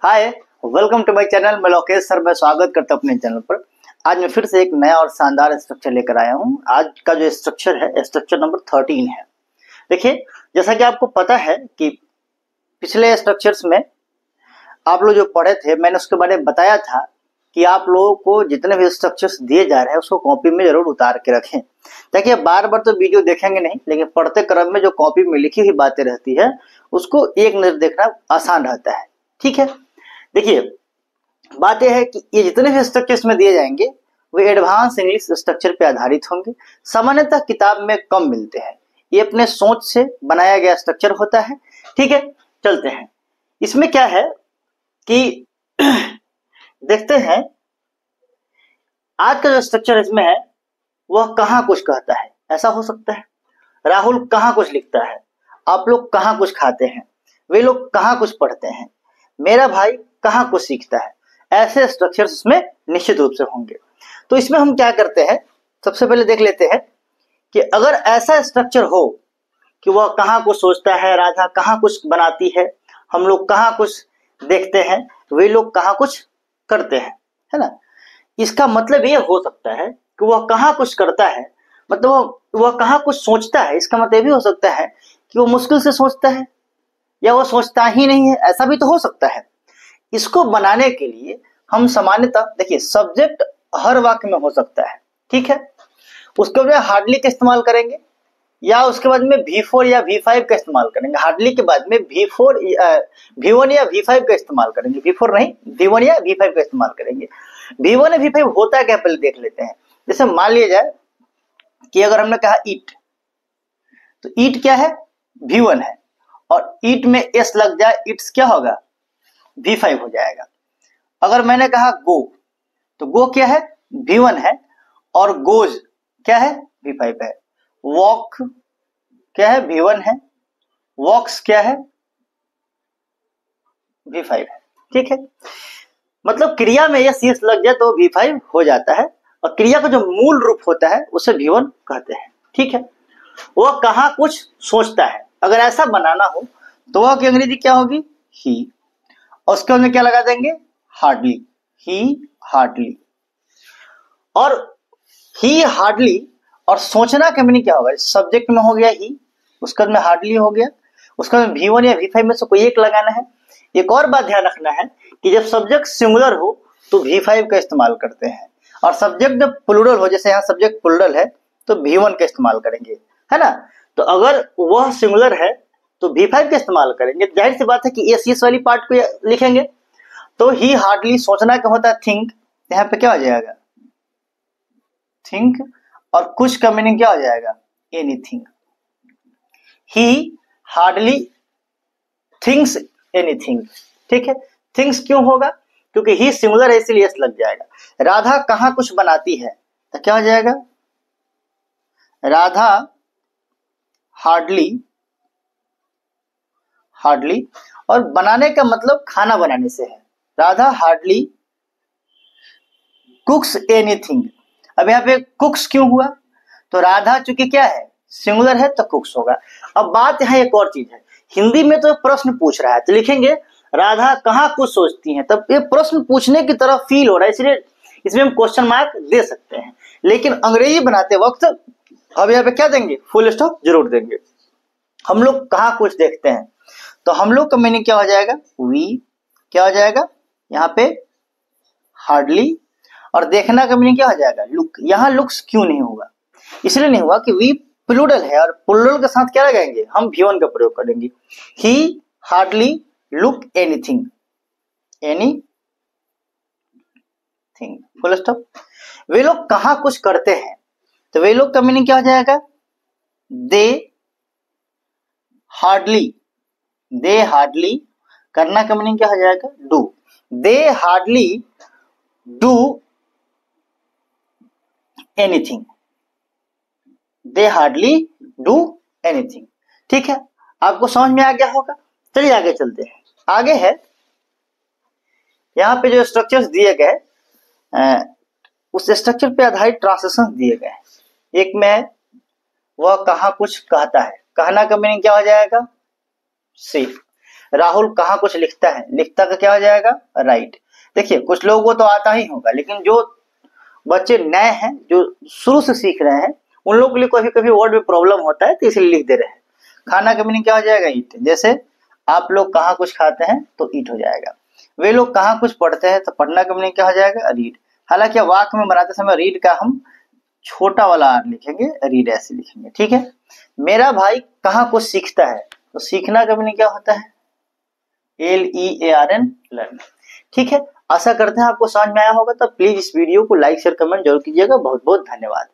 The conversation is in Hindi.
Hi, welcome to my channel. मैं लोकेश सर, मैं स्वागत करता हूं अपने चैनल पर। आज मैं फिर से एक नया और शानदार स्ट्रक्चर लेकर आया हूं। आज का जो स्ट्रक्चर है, स्ट्रक्चर नंबर 13 है। देखिए, जैसा कि आपको पता है कि पिछले स्ट्रक्चर्स में आप लोग जो पढ़े थे, मैंने उसके बारे में बताया था कि आप लोगों को जितने भी स्ट्रक्चर्स दिए जा रहे हैं उसको कॉपी में जरूर उतार के रखें। देखिए, बार बार तो वीडियो देखेंगे नहीं, लेकिन पढ़ते क्रम में जो कॉपी में लिखी हुई बातें रहती है उसको एक नजर देखना आसान रहता है। ठीक है, देखिए बात यह है कि ये जितने भी स्ट्रक्चर्स में दिए जाएंगे वे एडवांस इंग्लिश स्ट्रक्चर पे आधारित होंगे। सामान्यतः किताब में कम मिलते हैं। ये अपने सोच से बनाया गया स्ट्रक्चर होता है। ठीक है, चलते हैं। इसमें क्या है कि देखते हैं आज का जो स्ट्रक्चर इसमें है वह कहाँ कुछ कहता है। ऐसा हो सकता है राहुल कहाँ कुछ लिखता है, आप लोग कहाँ कुछ खाते हैं, वे लोग कहाँ कुछ पढ़ते हैं, मेरा भाई कहाँ कुछ सीखता है। ऐसे स्ट्रक्चर्स इसमें निश्चित रूप से होंगे। तो इसमें हम क्या करते हैं, सबसे पहले देख लेते हैं कि अगर ऐसा स्ट्रक्चर हो कि वह कहाँ कुछ सोचता है, राधा कहाँ कुछ बनाती है, हम लोग कहाँ कुछ देखते हैं, वे लोग कहाँ कुछ करते हैं, है ना। इसका मतलब ये हो सकता है कि वह कहाँ कुछ करता है, मतलब वह कहाँ कुछ सोचता है। इसका मतलब ये भी हो सकता है कि वो मुश्किल से सोचता है या वो सोचता ही नहीं है, ऐसा भी तो हो सकता है। इसको बनाने के लिए हम सामान्यतः देखिए, सब्जेक्ट हर वाक्य में हो सकता है, ठीक है। उसके बाद हार्डली का इस्तेमाल करेंगे या उसके बाद में V4 या V5 का इस्तेमाल करेंगे। हार्डली के बाद में V1 या V5 का इस्तेमाल करेंगे। V4 नहीं, V1 या V5 का इस्तेमाल करेंगे। V1 या V5 होता है क्या, पहले देख लेते हैं। जैसे मान लिया जाए कि अगर हमने कहा ईट, तो ईट क्या है, V1 है, और ईट में एस लग जाए, इट्स क्या होगा, V5 हो जाएगा। अगर मैंने कहा गो, तो गो क्या है, V1 है, और गोज क्या है, V5 है। वॉक क्या है, V1 है, वॉक्स क्या है, V5 है। ठीक है, मतलब क्रिया में यस यस लग जाए तो V5 हो जाता है, और क्रिया का जो मूल रूप होता है उसे V1 कहते हैं। ठीक है, वह कहाँ कुछ सोचता है। अगर ऐसा बनाना हो तो वह की अंग्रेजी क्या होगी, ही, और उसके बाद क्या लगा देंगे, हार्डली, ही हार्डली। और ही हार्डली और सोचना का मीनिंग क्या होगा, सब्जेक्ट में हो गया ही, उसके बाद में हार्डली हो गया, उसके बाद V1 या V5 में से कोई एक लगाना है। एक और बात ध्यान रखना है कि जब सब्जेक्ट सिंगुलर हो तो V5 का इस्तेमाल करते हैं, और सब्जेक्ट जब प्लूरल हो, जैसे यहाँ सब्जेक्ट प्लूरल है, तो V1 का इस्तेमाल करेंगे, है ना। तो अगर वह सिंगुलर है तो V5 का इस्तेमाल करेंगे। जाहिर सी बात है कि यस यस वाली पार्ट को लिखेंगे। तो ही हार्डली सोचना क्या होता है, थिंक, यहाँ पे क्या हो जाएगा, थिंक, और कुछ का मीनिंग क्या हो जाएगा, एनीथिंग। ही हार्डली थिंक्स एनीथिंग। ठीक है, थिंक्स क्यों होगा, क्योंकि ही सिंगुलर है इसलिए यस लग जाएगा। राधा कहाँ कुछ बनाती है, तो क्या हो जाएगा, राधा हार्डली, हार्डली, और बनाने का मतलब खाना बनाने से है, राधा हार्डली कुक्स एनीथिंग। अब यहाँ पे कुक्स क्यों हुआ, तो राधा चूंकि क्या है, सिंगुलर है, तो कुक्स होगा। अब बात यहाँ एक और चीज है, हिंदी में तो प्रश्न पूछ रहा है, तो लिखेंगे राधा कहाँ कुछ सोचती है, तब ये प्रश्न पूछने की तरह फील हो रहा है, इसलिए इसमें हम क्वेश्चन मार्क दे सकते हैं। लेकिन अंग्रेजी बनाते वक्त अब यहाँ पे क्या देंगे, फुल स्टॉप जरूर देंगे। हम लोग कहाँ कुछ देखते हैं, तो हम लोग का मीनिंग क्या हो जाएगा, वी, क्या हो जाएगा यहाँ पे, हार्डली, और देखना का मीनिंग क्या हो जाएगा, लुक। यहाँ लुक्स क्यों नहीं होगा, इसलिए नहीं हुआ कि वी प्लूरल है, और प्लूरल के साथ क्या लगाएंगे, हम V1 का प्रयोग करेंगे। He hardly look anything, anything, full stop. वे लोग कहाँ कुछ करते हैं, तो वे लोग का मीनिंग क्या हो जाएगा, दे हार्डली, दे हार्डली, करना का मीनिंग क्या हो जाएगा, do, they hardly do anything, they hardly do anything. ठीक है, आपको समझ में आ गया होगा। चलिए आगे चलते हैं। आगे है यहाँ पे जो स्ट्रक्चर्स दिए गए, उस स्ट्रक्चर पे आधारित ट्रांसलेशन दिए गए। एक में वह कहाँ कुछ कहता है, कहना का मीनिंग क्या हो जाएगा, से। राहुल कहाँ कुछ लिखता है, लिखता का क्या हो जाएगा, राइट। देखिए कुछ लोगों को तो आता ही होगा, लेकिन जो बच्चे नए हैं, जो शुरू से सीख रहे हैं, उन लोगों के लिए कभी कभी वर्ड में प्रॉब्लम होता है, तो इसलिए लिख दे रहे हैं। खाना का मीनिंग क्या हो जाएगा, ईट। जैसे आप लोग कहाँ कुछ खाते हैं तो ईट हो जाएगा। वे लोग कहाँ कुछ पढ़ते हैं तो पढ़ना का मीनिंग क्या हो जाएगा, रीड। हालांकि वाक्य में बनाते समय रीड का हम छोटा वाला आर लिखेंगे, रीड ऐसे लिखेंगे, ठीक है। मेरा भाई कहाँ कुछ सीखता है, तो सीखना का मीनिंग क्या होता है, LEARN, लर्न। ठीक है, आशा करते हैं आपको समझ में आया होगा। तो प्लीज इस वीडियो को लाइक शेयर कमेंट जरूर कीजिएगा। बहुत बहुत धन्यवाद।